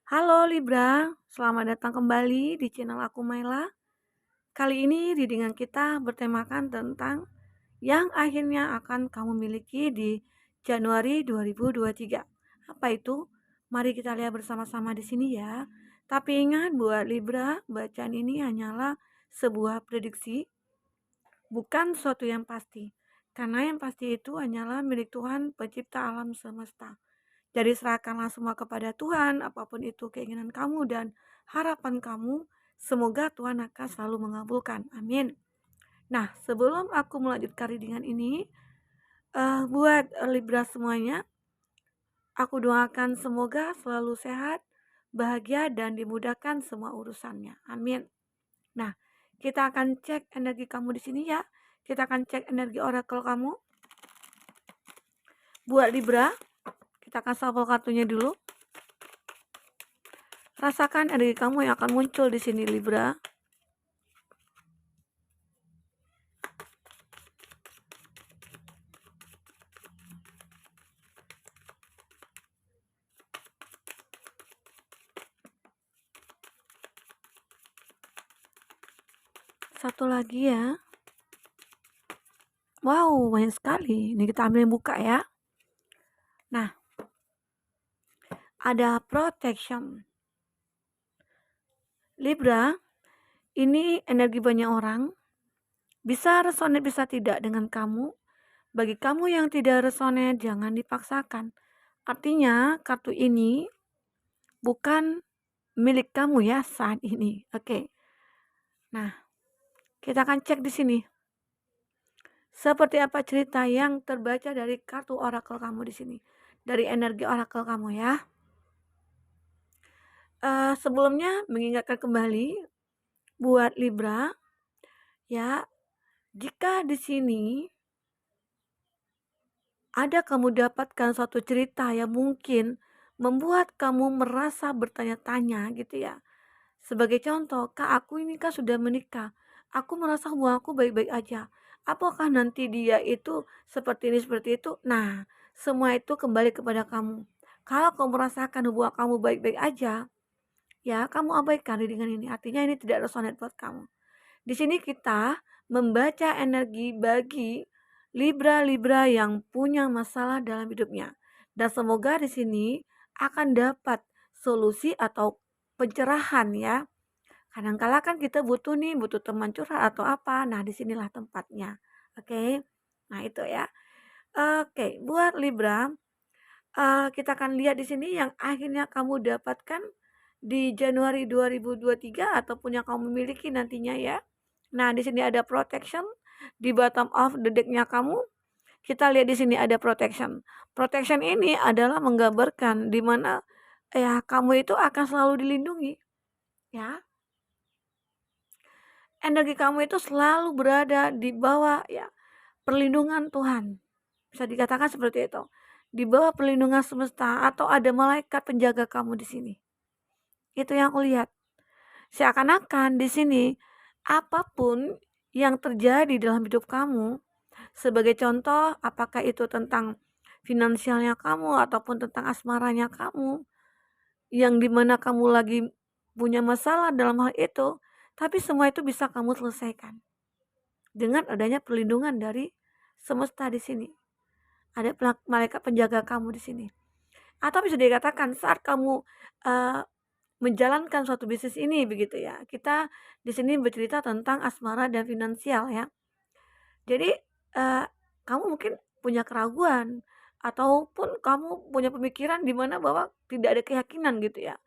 Halo Libra, selamat datang kembali di channel aku Maila. Kali ini readingan kita bertemakan tentang yang akhirnya akan kamu miliki di Januari 2023. Apa itu? Mari kita lihat bersama-sama di sini ya. Tapi ingat buat Libra, bacaan ini hanyalah sebuah prediksi, bukan sesuatu yang pasti. Karena yang pasti itu hanyalah milik Tuhan pencipta alam semesta. Jadi serahkanlah semua kepada Tuhan, apapun itu keinginan kamu dan harapan kamu, semoga Tuhan akan selalu mengabulkan. Amin. Nah, sebelum aku melanjutkan readingan ini, buat Libra semuanya, aku doakan semoga selalu sehat, bahagia, dan dimudahkan semua urusannya. Amin. Nah, kita akan cek energi kamu di sini ya. Kita akan cek energi orakel kamu. Buat Libra, kita akan shuffle kartunya dulu. Rasakan energi kamu yang akan muncul di sini Libra. Satu lagi ya. Wow, banyak sekali. Ini kita ambil buka ya. Nah, ada protection. Libra, ini energi banyak orang. Bisa resonate, bisa tidak dengan kamu. Bagi kamu yang tidak resonate, jangan dipaksakan. Artinya, kartu ini bukan milik kamu ya saat ini. Oke. Nah, kita akan cek di sini. Seperti apa cerita yang terbaca dari kartu orakel kamu di sini, dari energi orakel kamu ya. Sebelumnya mengingatkan kembali buat Libra ya, jika di sini ada kamu dapatkan suatu cerita yang mungkin membuat kamu merasa bertanya-tanya gitu ya. Sebagai contoh, Kak, aku ini kan sudah menikah. Aku merasa hubungan aku baik-baik aja. Apakah nanti dia itu seperti ini, seperti itu? Nah, semua itu kembali kepada kamu. Kalau kamu merasakan hubungan kamu baik-baik aja, ya kamu abaikan dengan ini. Artinya ini tidak resonate buat kamu. Di sini kita membaca energi bagi Libra-Libra yang punya masalah dalam hidupnya. Dan semoga di sini akan dapat solusi atau pencerahan ya. Kadang-kala kan kita butuh teman curhat atau apa. Nah, disinilah tempatnya. Oke. Nah, itu ya. Oke, buat Libra, kita akan lihat di sini yang akhirnya kamu dapatkan di Januari 2023 ataupun yang kamu miliki nantinya ya. Nah, di sini ada protection di bottom of the deck-nya kamu. Kita lihat di sini ada protection. Protection ini adalah menggambarkan di mana ya kamu itu akan selalu dilindungi. Ya. Energi kamu itu selalu berada di bawah ya perlindungan Tuhan. Bisa dikatakan seperti itu. Di bawah perlindungan semesta atau ada malaikat penjaga kamu di sini. Itu yang aku lihat. Seakan-akan di sini apapun yang terjadi dalam hidup kamu, sebagai contoh apakah itu tentang finansialnya kamu ataupun tentang asmaranya kamu, yang dimana kamu lagi punya masalah dalam hal itu, tapi semua itu bisa kamu selesaikan dengan adanya perlindungan dari semesta di sini. Ada malaikat penjaga kamu di sini. Atau bisa dikatakan saat kamu menjalankan suatu bisnis ini begitu ya. Kita di sini bercerita tentang asmara dan finansial ya. Jadi kamu mungkin punya keraguan ataupun kamu punya pemikiran di mana bahwa tidak ada keyakinan gitu ya.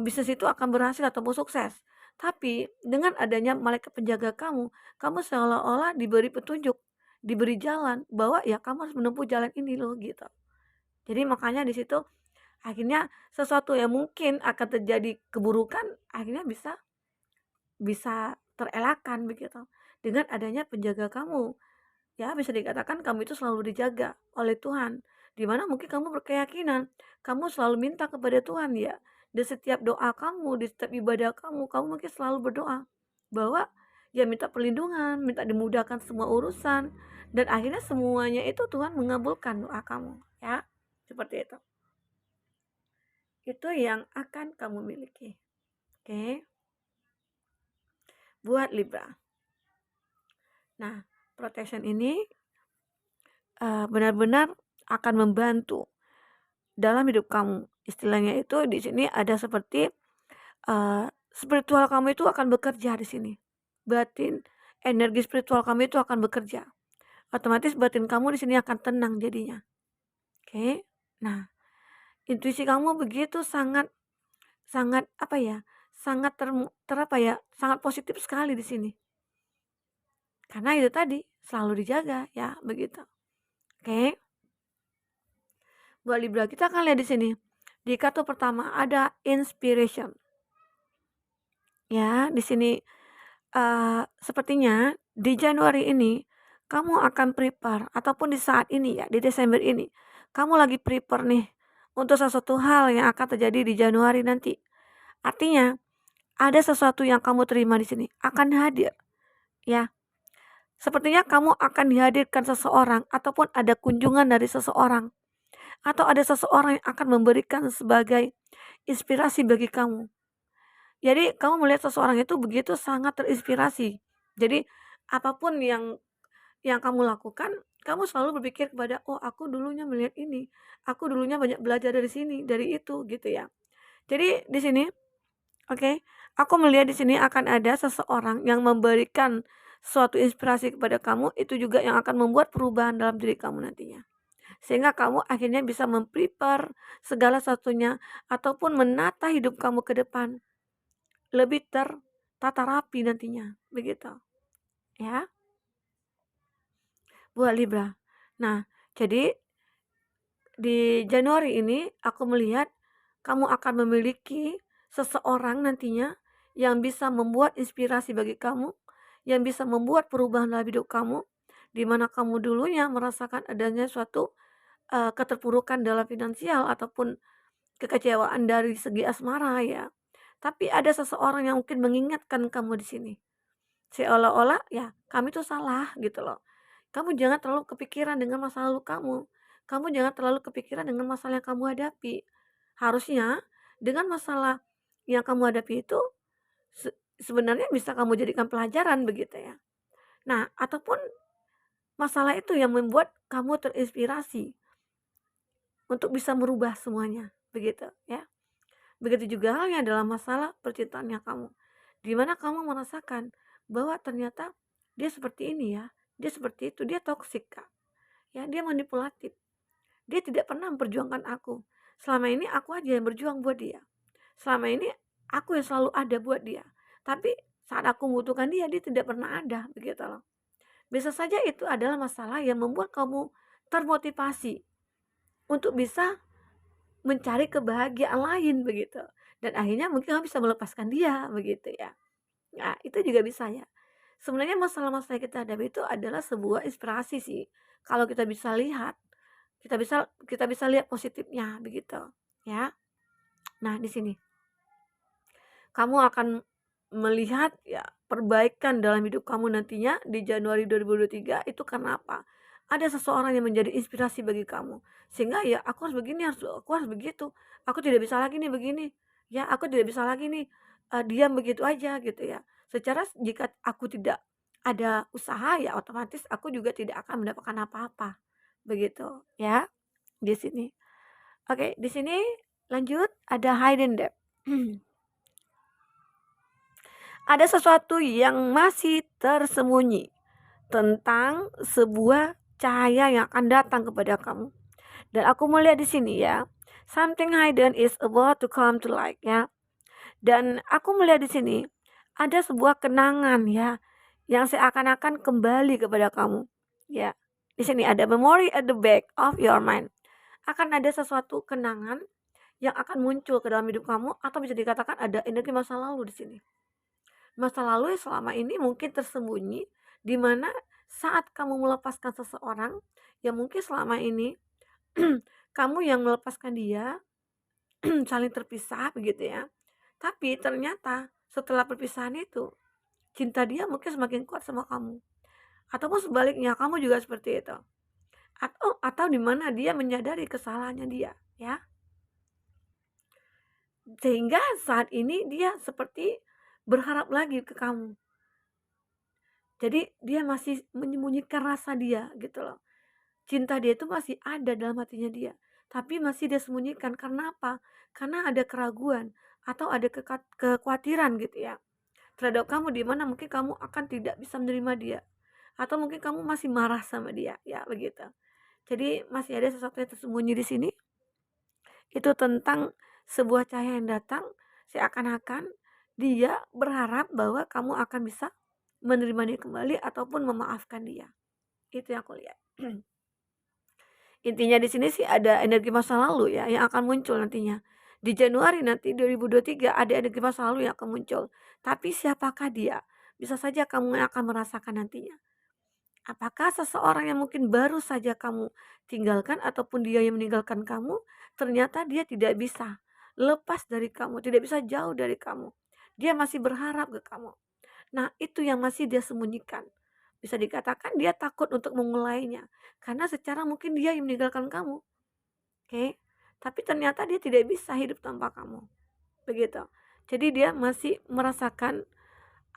Bisnis itu akan berhasil ataupun sukses. Tapi dengan adanya malaikat penjaga kamu seolah-olah diberi petunjuk, diberi jalan bahwa ya kamu harus menempuh jalan ini loh gitu. Jadi makanya di situ akhirnya sesuatu yang mungkin akan terjadi keburukan akhirnya bisa terelakkan begitu dengan adanya penjaga kamu. Ya, bisa dikatakan kamu itu selalu dijaga oleh Tuhan. Di mana mungkin kamu berkeyakinan, kamu selalu minta kepada Tuhan ya. Di setiap doa kamu, di setiap ibadah kamu mungkin selalu berdoa bahwa ya minta perlindungan, minta dimudahkan semua urusan dan akhirnya semuanya itu Tuhan mengabulkan doa kamu ya. Seperti itu. itu yang akan kamu miliki. Oke, buat Libra. Nah, protection ini benar-benar akan membantu dalam hidup kamu. Istilahnya itu di sini ada seperti spiritual kamu itu akan bekerja di sini. Batin, energi spiritual kamu itu akan bekerja. Otomatis batin kamu di sini akan tenang jadinya. Oke. Nah, intuisi kamu begitu sangat sangat apa ya? Sangat apa ya? Sangat positif sekali di sini. Karena itu tadi selalu dijaga ya, begitu. Oke. Buat Libra kita akan lihat di sini. Di kartu pertama ada inspiration. Ya, di sini sepertinya di Januari ini kamu akan prepare ataupun di saat ini ya, di Desember ini, kamu lagi prepare nih untuk sesuatu hal yang akan terjadi di Januari nanti. Artinya ada sesuatu yang kamu terima di sini akan hadir ya. Sepertinya kamu akan dihadirkan seseorang ataupun ada kunjungan dari seseorang atau ada seseorang yang akan memberikan sebagai inspirasi bagi kamu. Jadi kamu melihat seseorang itu begitu sangat terinspirasi. Jadi apapun yang kamu lakukan, kamu selalu berpikir kepada, oh aku dulunya melihat ini, aku dulunya banyak belajar dari sini, dari itu gitu ya. Jadi di sini, oke, aku melihat di sini akan ada seseorang yang memberikan suatu inspirasi kepada kamu, itu juga yang akan membuat perubahan dalam diri kamu nantinya. Sehingga kamu akhirnya bisa memprepare segala satunya ataupun menata hidup kamu ke depan lebih tertata rapi nantinya, begitu. Ya, buat Libra. Nah, jadi di Januari ini aku melihat kamu akan memiliki seseorang nantinya yang bisa membuat inspirasi bagi kamu, yang bisa membuat perubahan dalam hidup kamu, di mana kamu dulunya merasakan adanya suatu keterpurukan dalam finansial ataupun kekecewaan dari segi asmara ya. Tapi ada seseorang yang mungkin mengingatkan kamu di sini. Seolah-olah ya kami tuh salah gitu loh. Kamu jangan terlalu kepikiran dengan masa lalu kamu. Kamu jangan terlalu kepikiran dengan masalah yang kamu hadapi. Harusnya dengan masalah yang kamu hadapi itu sebenarnya bisa kamu jadikan pelajaran begitu ya. Nah, ataupun masalah itu yang membuat kamu terinspirasi untuk bisa merubah semuanya, begitu ya. Begitu juga halnya dalam masalah percintaannya kamu. Di mana kamu merasakan bahwa ternyata dia seperti ini ya, dia seperti itu, dia toksik Kak. Ya, dia manipulatif. Dia tidak pernah memperjuangkan aku. Selama ini aku aja yang berjuang buat dia. Selama ini aku yang selalu ada buat dia. Tapi saat aku membutuhkan dia, dia tidak pernah ada, begitu loh. Bisa saja itu adalah masalah yang membuat kamu termotivasi untuk bisa mencari kebahagiaan lain begitu. Dan akhirnya mungkin kamu bisa melepaskan dia begitu ya. Nah, itu juga bisa ya. Sebenarnya masalah-masalah yang kita hadapi itu adalah sebuah inspirasi sih. Kalau kita bisa lihat, kita bisa lihat positifnya begitu, ya. Nah, di sini kamu akan melihat ya perbaikan dalam hidup kamu nantinya di Januari 2023 itu karena apa? Ada seseorang yang menjadi inspirasi bagi kamu. Sehingga ya aku harus begini, aku harus begitu. Aku tidak bisa lagi nih begini. Ya, aku tidak bisa lagi nih diam begitu aja gitu ya. Secara jika aku tidak ada usaha ya otomatis aku juga tidak akan mendapatkan apa-apa. Begitu ya di sini. Oke, di sini lanjut ada hidden debt. Ada sesuatu yang masih tersembunyi tentang sebuah cahaya yang akan datang kepada kamu. Dan aku melihat di sini ya, something hidden is about to come to light ya. Dan aku melihat di sini ada sebuah kenangan ya yang seakan-akan kembali kepada kamu. Ya. Di sini ada memory at the back of your mind. Akan ada sesuatu kenangan yang akan muncul ke dalam hidup kamu atau bisa dikatakan ada energi masa lalu di sini. Masa lalu yang selama ini mungkin tersembunyi, di mana saat kamu melepaskan seseorang yang mungkin selama ini kamu yang melepaskan dia, saling terpisah begitu ya. Tapi ternyata setelah perpisahan itu, cinta dia mungkin semakin kuat sama kamu. Ataupun sebaliknya kamu juga seperti itu. Atau di mana dia menyadari kesalahannya dia, ya. Sehingga saat ini dia seperti berharap lagi ke kamu. Jadi dia masih menyembunyikan rasa dia gitu loh. Cinta dia itu masih ada dalam hatinya dia, tapi masih dia sembunyikan. Karena apa? Karena ada keraguan atau ada kekhawatiran gitu ya terhadap kamu, di mana mungkin kamu akan tidak bisa menerima dia, atau mungkin kamu masih marah sama dia, ya begitu. Jadi masih ada sesuatu yang tersembunyi di sini. Itu tentang sebuah cahaya yang datang, seakan-akan dia berharap bahwa kamu akan bisa menerima dia kembali ataupun memaafkan dia. Itu yang aku lihat. Intinya di sini sih ada energi masa lalu ya yang akan muncul nantinya. Di Januari nanti 2023 ada energi masa lalu yang akan muncul. Tapi siapakah dia? Bisa saja kamu yang akan merasakan nantinya. Apakah seseorang yang mungkin baru saja kamu tinggalkan ataupun dia yang meninggalkan kamu, ternyata dia tidak bisa lepas dari kamu, tidak bisa jauh dari kamu. Dia masih berharap ke kamu. Nah, itu yang masih dia sembunyikan. Bisa dikatakan dia takut untuk memulainya. Karena secara mungkin dia yang meninggalkan kamu. Oke. Tapi ternyata dia tidak bisa hidup tanpa kamu. Begitu. Jadi dia masih merasakan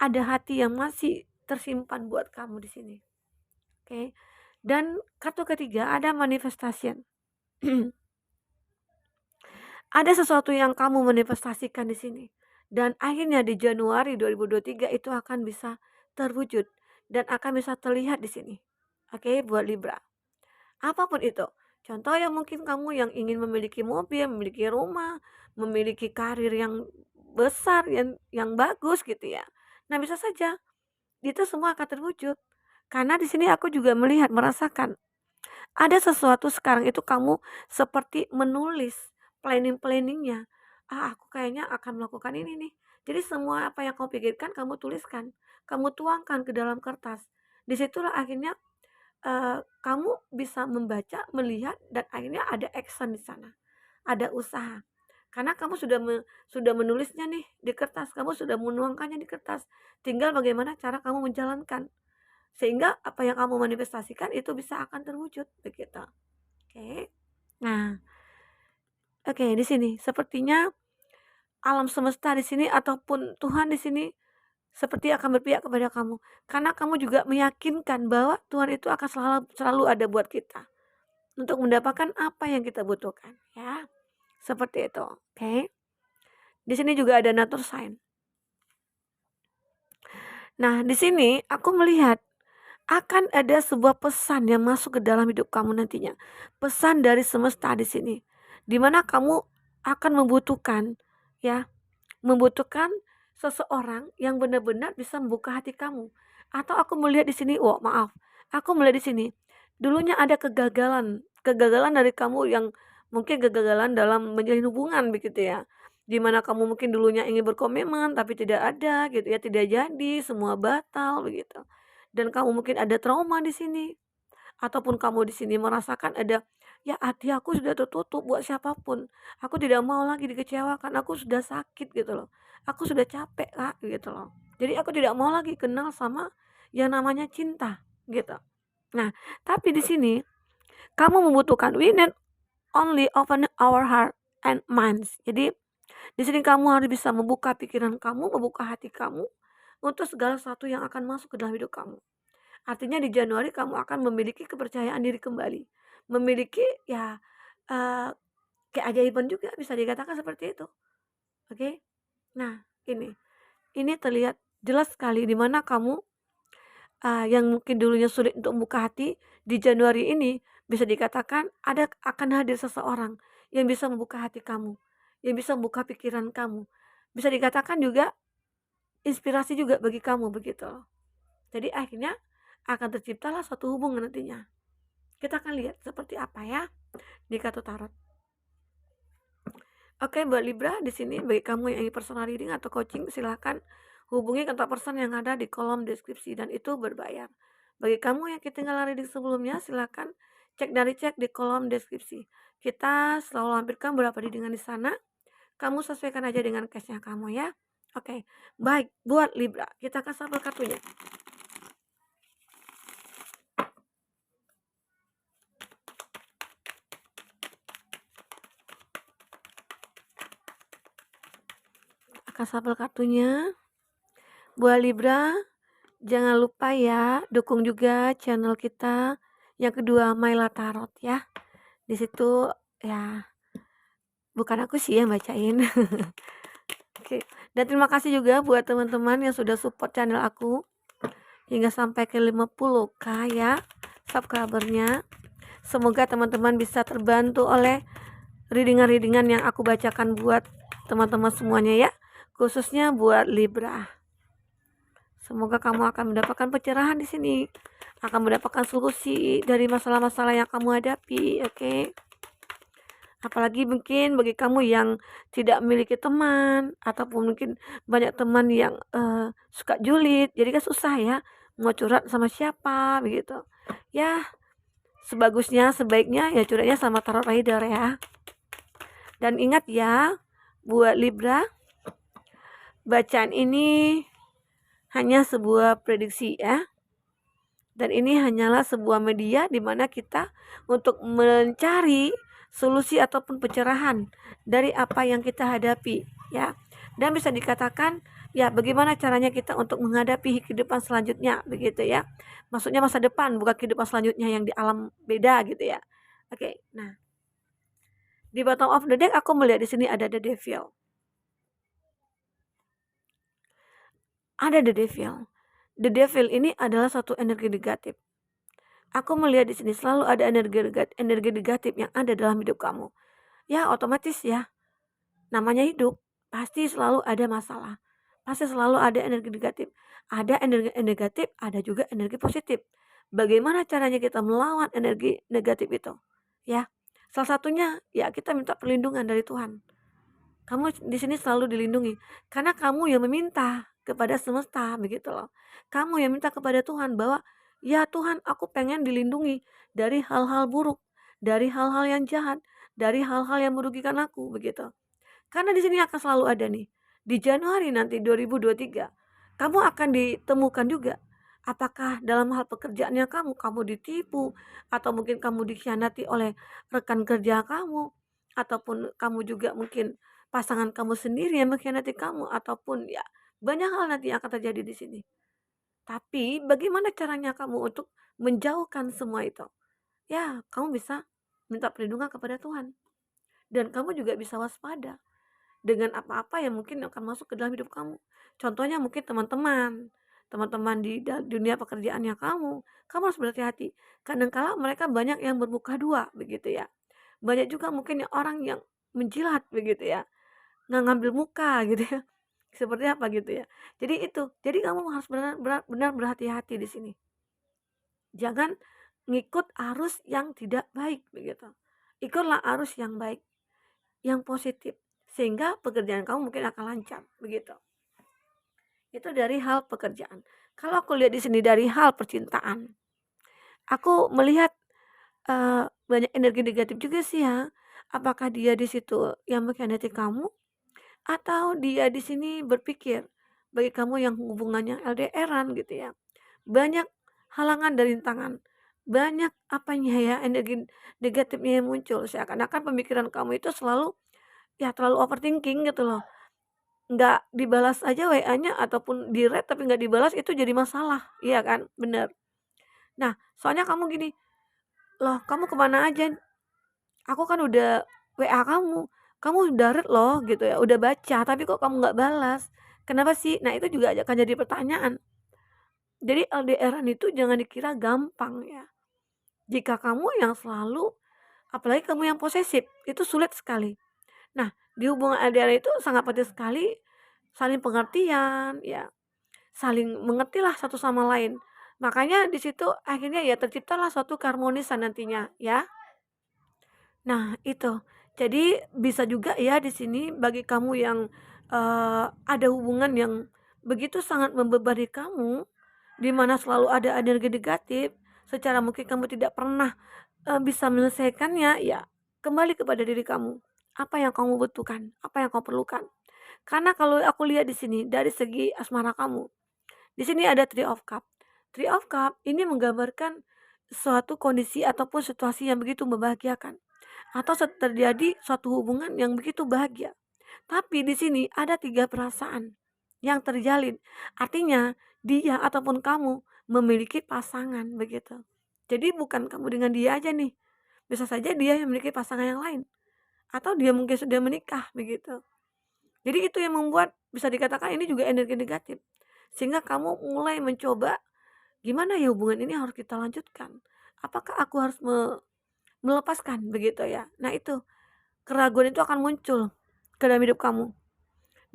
ada hati yang masih tersimpan buat kamu di sini. Oke. Dan kartu ketiga ada manifestation. Ada sesuatu yang kamu manifestasikan di sini. Dan akhirnya di Januari 2023 itu akan bisa terwujud dan akan bisa terlihat di sini. Oke, buat Libra. Apapun itu. Contoh yang mungkin kamu yang ingin memiliki mobil, memiliki rumah, memiliki karir yang besar, yang bagus gitu ya. Nah, bisa saja itu semua akan terwujud. Karena di sini aku juga melihat, merasakan ada sesuatu sekarang itu kamu seperti menulis planning-planningnya. Aku kayaknya akan melakukan ini nih. Jadi semua apa yang kamu pikirkan kamu tuliskan, kamu tuangkan ke dalam kertas. Disitulah akhirnya kamu bisa membaca, melihat, dan akhirnya ada action di sana, ada usaha. Karena kamu sudah menulisnya nih di kertas, kamu sudah menuangkannya di kertas. Tinggal bagaimana cara kamu menjalankan. Sehingga apa yang kamu manifestasikan itu bisa akan terwujud begitu. Oke. Nah, oke di sini sepertinya alam semesta di sini ataupun Tuhan di sini seperti akan berpihak kepada kamu. Karena kamu juga meyakinkan bahwa Tuhan itu akan selalu selalu ada buat kita untuk mendapatkan apa yang kita butuhkan, ya. Seperti itu. Oke. Di sini juga ada nature sign. Nah, di sini aku melihat akan ada sebuah pesan yang masuk ke dalam hidup kamu nantinya. Pesan dari semesta di sini. Di mana kamu akan membutuhkan ya, membutuhkan seseorang yang benar-benar bisa membuka hati kamu. Atau aku melihat di sini, oh maaf, aku melihat di sini. Dulunya ada kegagalan, kegagalan dari kamu yang mungkin kegagalan dalam menjalin hubungan begitu ya. Di mana kamu mungkin dulunya ingin berkomitmen tapi tidak ada gitu ya, tidak jadi, semua batal begitu. Dan kamu mungkin ada trauma di sini ataupun kamu di sini merasakan ada, ya hati aku sudah tertutup buat siapapun. Aku tidak mau lagi dikecewakan, aku sudah sakit gitu loh. Aku sudah capek Kak gitu loh. Jadi aku tidak mau lagi kenal sama yang namanya cinta gitu. Nah, tapi di sini kamu membutuhkan, we need only open our heart and minds. Jadi di sini kamu harus bisa membuka pikiran kamu, membuka hati kamu untuk segala sesuatu yang akan masuk ke dalam hidup kamu. Artinya di Januari kamu akan memiliki kepercayaan diri kembali. Memiliki ya keajaiban juga bisa dikatakan seperti itu. Oke. Nah, ini terlihat jelas sekali di mana kamu yang mungkin dulunya sulit untuk membuka hati, di Januari ini bisa dikatakan akan hadir seseorang yang bisa membuka hati kamu, yang bisa membuka pikiran kamu. Bisa dikatakan juga inspirasi juga bagi kamu begitu loh. Jadi akhirnya akan terciptalah suatu hubungan nantinya. Kita akan lihat seperti apa ya di kartu tarot. Oke, buat Libra di sini bagi kamu yang ingin personal reading atau coaching silahkan hubungi kontak person yang ada di kolom deskripsi dan itu berbayar. Bagi kamu yang ketinggalan reading sebelumnya silahkan cek di kolom deskripsi. Kita selalu lampirkan beberapa readingan di sana. Kamu sesuaikan aja dengan case-nya kamu ya. Oke, baik buat Libra. Kita akan sampel kartunya. kasabel kartunya. Buat Libra, jangan lupa ya dukung juga channel kita. Yang kedua, Myla Tarot ya. Di situ ya bukan aku sih yang bacain. Oke. Dan terima kasih juga buat teman-teman yang sudah support channel aku hingga sampai ke 50k ya subscribernya. Semoga teman-teman bisa terbantu oleh readingan-readingan yang aku bacakan buat teman-teman semuanya ya, khususnya buat Libra. Semoga kamu akan mendapatkan pencerahan di sini, akan mendapatkan solusi dari masalah-masalah yang kamu hadapi, oke? Apalagi mungkin bagi kamu yang tidak memiliki teman, ataupun mungkin banyak teman yang suka julid, jadi kan susah ya mau curhat sama siapa begitu. Ya, sebaiknya ya curhatnya sama tarot reader ya. Dan ingat ya, buat Libra, bacaan ini hanya sebuah prediksi ya. Dan ini hanyalah sebuah media di mana kita untuk mencari solusi ataupun pencerahan dari apa yang kita hadapi ya. Dan bisa dikatakan ya bagaimana caranya kita untuk menghadapi kehidupan selanjutnya begitu ya. Maksudnya masa depan, bukan kehidupan selanjutnya yang di alam beda gitu ya. Oke, nah. Di bottom of the deck aku melihat di sini ada the devil. Ada the devil. The devil ini adalah satu energi negatif. Aku melihat di sini selalu ada energi negatif yang ada dalam hidup kamu. Ya, otomatis ya. Namanya hidup, pasti selalu ada masalah. Pasti selalu ada energi negatif. Ada energi negatif, ada juga energi positif. Bagaimana caranya kita melawan energi negatif itu? Ya. Salah satunya ya kita minta perlindungan dari Tuhan. Kamu di sini selalu dilindungi karena kamu yang meminta kepada semesta begitu loh. Kamu yang minta kepada Tuhan bahwa ya Tuhan, aku pengen dilindungi dari hal-hal buruk, dari hal-hal yang jahat, dari hal-hal yang merugikan aku begitu. Karena di sini akan selalu ada nih. Di Januari nanti 2023, kamu akan ditemukan juga apakah dalam hal pekerjaannya kamu ditipu, atau mungkin kamu dikhianati oleh rekan kerja kamu, ataupun kamu juga mungkin pasangan kamu sendiri yang mengkhianati kamu, ataupun ya banyak hal nanti yang akan terjadi di sini. Tapi bagaimana caranya kamu untuk menjauhkan semua itu? Ya, kamu bisa minta perlindungan kepada Tuhan. Dan kamu juga bisa waspada dengan apa-apa yang mungkin akan masuk ke dalam hidup kamu. Contohnya mungkin teman-teman di dunia pekerjaannya kamu harus berhati-hati. Kadangkala mereka banyak yang bermuka dua begitu ya. Banyak juga mungkin orang yang menjilat begitu ya, ngambil muka gitu ya. Seperti apa gitu ya. Jadi kamu harus benar berhati-hati di sini. Jangan ngikut arus yang tidak baik begitu. Ikutlah arus yang baik, yang positif, sehingga pekerjaan kamu mungkin akan lancar begitu. Itu dari hal pekerjaan. Kalau aku lihat di sini dari hal percintaan, aku melihat banyak energi negatif juga sih ya. Apakah dia di situ yang mengkhianati kamu, atau dia di sini berpikir bagi kamu yang hubungannya LDRan gitu ya. Banyak halangan dan rintangan. Banyak apanya ya energi negatifnya yang muncul. Seakan-akan pemikiran kamu itu selalu ya terlalu overthinking gitu loh. Nggak dibalas aja WA-nya ataupun di-read tapi nggak dibalas itu jadi masalah. Iya kan? Bener. Nah, soalnya kamu gini, loh kamu kemana aja? Aku kan udah WA kamu udah read loh gitu ya, udah baca tapi kok kamu nggak balas. Kenapa sih? Nah itu juga akan jadi pertanyaan. Jadi LDRan itu jangan dikira gampang ya. Jika kamu yang selalu, apalagi kamu yang posesif, itu sulit sekali. Nah, di hubungan LDR itu sangat penting sekali saling pengertian, ya, saling mengertilah satu sama lain. Makanya di situ akhirnya ya terciptalah suatu keharmonisan nantinya, ya. Nah, itu. Jadi bisa juga ya di sini bagi kamu yang ada hubungan yang begitu sangat membebani kamu, di mana selalu ada energi negatif, secara mungkin kamu tidak pernah bisa menyelesaikannya, ya kembali kepada diri kamu. Apa yang kamu butuhkan, apa yang kamu perlukan. Karena kalau aku lihat di sini dari segi asmara kamu, di sini ada Three of Cup. Three of Cup ini menggambarkan suatu kondisi ataupun situasi yang begitu membahagiakan, atau terjadi suatu hubungan yang begitu bahagia. Tapi di sini ada 3 perasaan yang terjalin. Artinya dia ataupun kamu memiliki pasangan begitu. Jadi bukan kamu dengan dia aja nih. Bisa saja dia yang memiliki pasangan yang lain atau dia mungkin sudah menikah begitu. Jadi itu yang membuat bisa dikatakan ini juga energi negatif. Sehingga kamu mulai mencoba gimana ya hubungan ini harus kita lanjutkan. Apakah aku harus melepaskan begitu ya. Nah itu keraguan itu akan muncul ke dalam hidup kamu.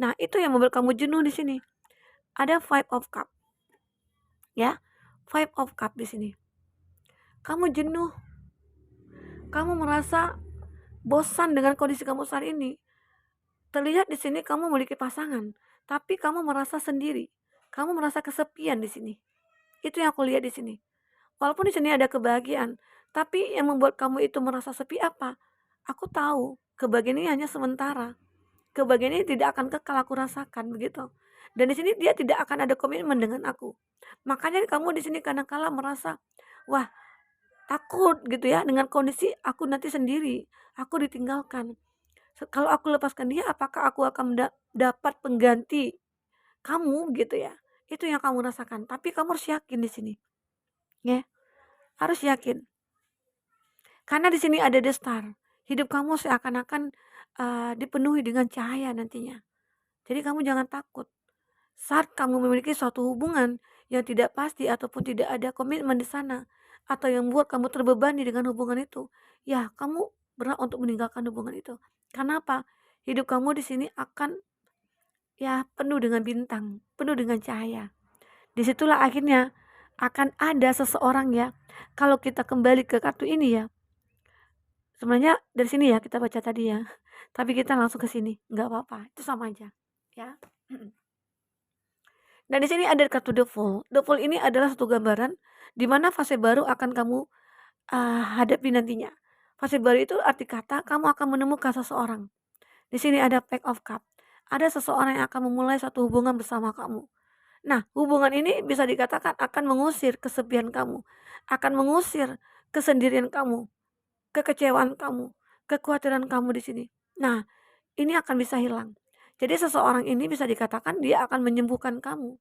Nah, itu yang membuat kamu jenuh di sini. Ada Five of Cup, ya. Five of Cup di sini. Kamu jenuh, kamu merasa bosan dengan kondisi kamu saat ini. Terlihat di sini kamu memiliki pasangan, tapi kamu merasa sendiri. Kamu merasa kesepian di sini. Itu yang aku lihat di sini. Walaupun di sini ada kebahagiaan, tapi yang membuat kamu itu merasa sepi apa? Aku tahu, kebahagiaan ini hanya sementara. Kebahagiaan ini tidak akan kekal aku rasakan begitu. Dan di sini dia tidak akan ada komitmen dengan aku. Makanya kamu di sini kadang-kala merasa, wah takut gitu ya dengan kondisi aku nanti sendiri, aku ditinggalkan. Kalau aku lepaskan dia, apakah aku akan dapat pengganti kamu gitu ya? Itu yang kamu rasakan. Tapi kamu harus yakin di sini, ya harus yakin. Karena di sini ada the star. Hidup kamu seakan-akan dipenuhi dengan cahaya nantinya. Jadi kamu jangan takut. Saat kamu memiliki suatu hubungan yang tidak pasti ataupun tidak ada komitmen di sana atau yang membuat kamu terbebani dengan hubungan itu, ya kamu berhak untuk meninggalkan hubungan itu. Karena apa? Hidup kamu di sini akan ya penuh dengan bintang, penuh dengan cahaya. Disitulah akhirnya akan ada seseorang ya. Kalau kita kembali ke kartu ini ya, sebenarnya dari sini ya kita baca tadi ya. Tapi kita langsung ke sini, nggak apa-apa, itu sama aja, ya. Dan di sini ada kartu The Fool. The Fool ini adalah satu gambaran di mana fase baru akan kamu hadapi nantinya. Fase baru itu arti kata kamu akan menemukan seseorang. Di sini ada Pack of Cup. Ada seseorang yang akan memulai satu hubungan bersama kamu. Nah, hubungan ini bisa dikatakan akan mengusir kesepian kamu, akan mengusir kesendirian kamu, kekecewaan kamu, kekhawatiran kamu di sini. Nah, ini akan bisa hilang. Jadi seseorang ini bisa dikatakan dia akan menyembuhkan kamu.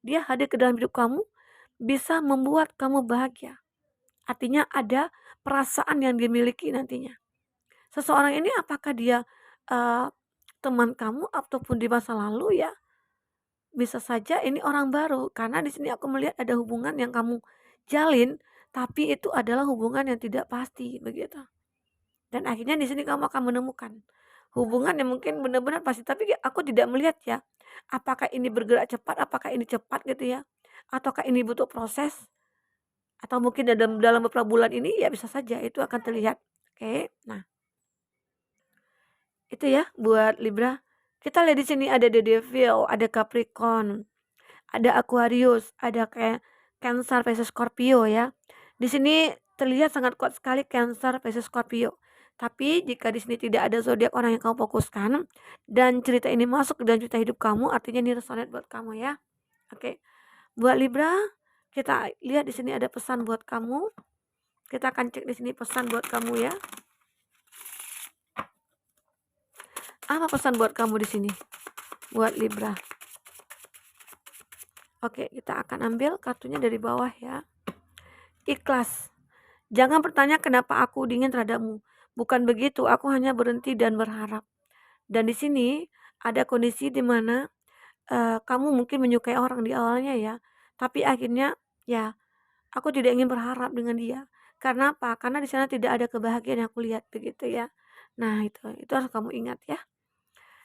Dia hadir ke dalam hidup kamu, bisa membuat kamu bahagia. Artinya ada perasaan yang dimiliki nantinya. Seseorang ini apakah dia uh, teman kamu ataupun di masa lalu ya? Bisa saja ini orang baru karena di sini aku melihat ada hubungan yang kamu jalin, tapi itu adalah hubungan yang tidak pasti begitu. Dan akhirnya di sini kamu akan menemukan hubungan yang mungkin benar-benar pasti, tapi aku tidak melihat ya, apakah ini bergerak cepat, apakah ini cepat gitu ya, ataukah ini butuh proses, atau mungkin dalam beberapa bulan ini ya bisa saja itu akan terlihat. Oke, nah itu ya buat Libra. Kita lihat di sini ada The Devil, ada Capricorn, ada Aquarius, ada kayak Cancer, Pisces, Scorpio ya. Di sini terlihat sangat kuat sekali Cancer, Pisces, Scorpio. Tapi jika di sini tidak ada zodiak orang yang kamu fokuskan dan cerita ini masuk ke dalam cerita hidup kamu, artinya ini resonate buat kamu ya. Oke. Buat Libra, kita lihat di sini ada pesan buat kamu. Kita akan cek di sini pesan buat kamu ya. Apa pesan buat kamu di sini? Buat Libra. Oke, kita akan ambil kartunya dari bawah ya. Ikhlas. Jangan bertanya kenapa aku dingin terhadapmu. Bukan begitu, aku hanya berhenti dan berharap. Dan di sini ada kondisi di mana kamu mungkin menyukai orang di awalnya ya, tapi akhirnya ya aku tidak ingin berharap dengan dia. Karena apa? Karena di sana tidak ada kebahagiaan yang aku lihat begitu ya. Nah, itu harus kamu ingat ya.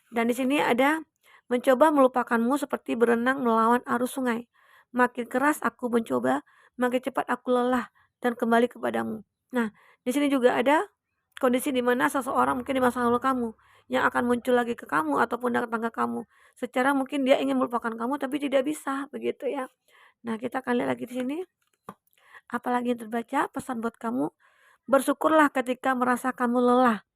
Dan di sini ada mencoba melupakanmu seperti berenang melawan arus sungai. Makin keras aku mencoba, makin cepat aku lelah dan kembali kepadamu. Nah, di sini juga ada kondisi di mana seseorang mungkin di masa lalu kamu yang akan muncul lagi ke kamu ataupun datang ke kamu. Secara mungkin dia ingin melupakan kamu tapi tidak bisa begitu ya. Nah, kita akan lihat lagi di sini. Apalagi yang terbaca pesan buat kamu. Bersyukurlah ketika merasa kamu lelah.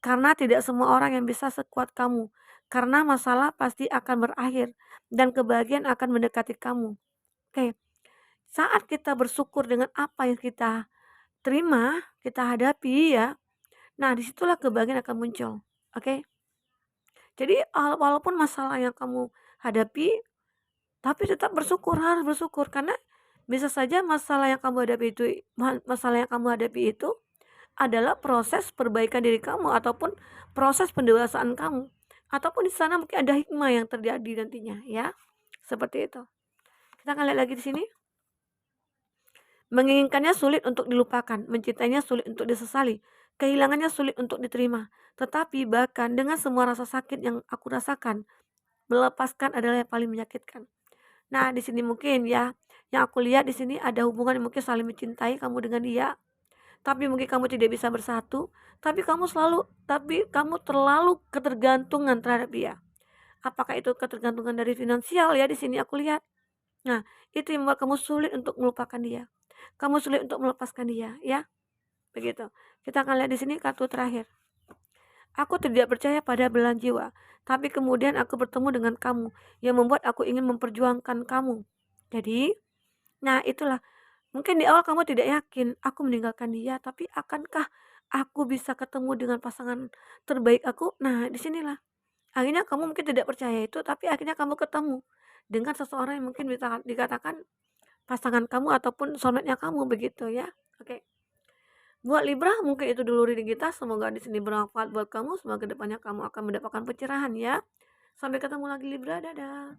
Karena tidak semua orang yang bisa sekuat kamu. Karena masalah pasti akan berakhir dan kebahagiaan akan mendekati kamu. Oke. Saat kita bersyukur dengan apa yang kita terima, kita hadapi ya. Nah, disitulah kebahagiaan akan muncul. Oke. Jadi walaupun masalah yang kamu hadapi, tapi tetap bersyukur, harus bersyukur karena bisa saja masalah yang kamu hadapi itu masalah yang kamu hadapi itu adalah proses perbaikan diri kamu ataupun proses pendewasaan kamu. Ataupun di sana mungkin ada hikmah yang terjadi nantinya ya. Seperti itu. Kita akan lihat lagi di sini. Menginginkannya sulit untuk dilupakan, mencintainya sulit untuk disesali, kehilangannya sulit untuk diterima. Tetapi bahkan dengan semua rasa sakit yang aku rasakan, melepaskan adalah yang paling menyakitkan. Nah, di sini mungkin ya, yang aku lihat di sini ada hubungan yang mungkin saling mencintai kamu dengan dia, tapi mungkin kamu tidak bisa bersatu, tapi kamu terlalu ketergantungan terhadap dia. Apakah itu ketergantungan dari finansial ya di sini aku lihat. Nah, itu yang membuat kamu sulit untuk melupakan dia. Kamu sulit untuk melepaskan dia, ya. Begitu. Kita akan lihat di sini kartu terakhir. Aku tidak percaya pada belahan jiwa, tapi kemudian aku bertemu dengan kamu yang membuat aku ingin memperjuangkan kamu. Jadi, nah itulah. Mungkin di awal kamu tidak yakin, aku meninggalkan dia, tapi akankah aku bisa ketemu dengan pasangan terbaik aku? Nah, disinilah. Akhirnya kamu mungkin tidak percaya itu, tapi akhirnya kamu ketemu dengan seseorang yang mungkin dikatakan pasangan kamu ataupun soulmate-nya kamu begitu ya. Oke. Buat Libra mungkin itu dulu reading kita. Semoga di sini bermanfaat buat kamu. Semoga kedepannya kamu akan mendapatkan pencerahan ya. Sampai ketemu lagi Libra. Dadah.